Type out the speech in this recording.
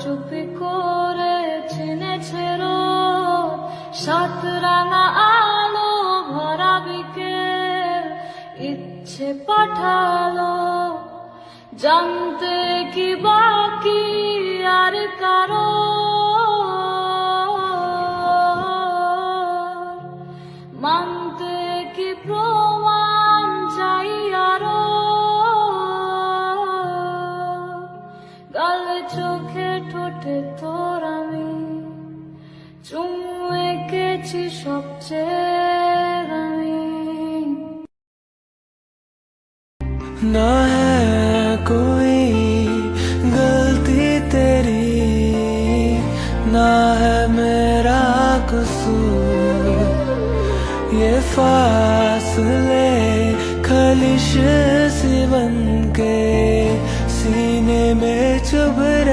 চুপি করে চিনেছে রোদ, সাত রাঙা আলো ভরা বিকেল ইচ্ছে পাঠালো জানতে কি বাকি আর কারো, মানতে কি প্রমাণ চাই আরো, গালে চোখে ঠোঁটে তোর আমি চুমু এঁকেছি সবচেয়ে দামি। ना है कोई गलती तेरी, ना है मेरा कसूर, ये फासले खलिश सी बन के सीने में चुभ रहे।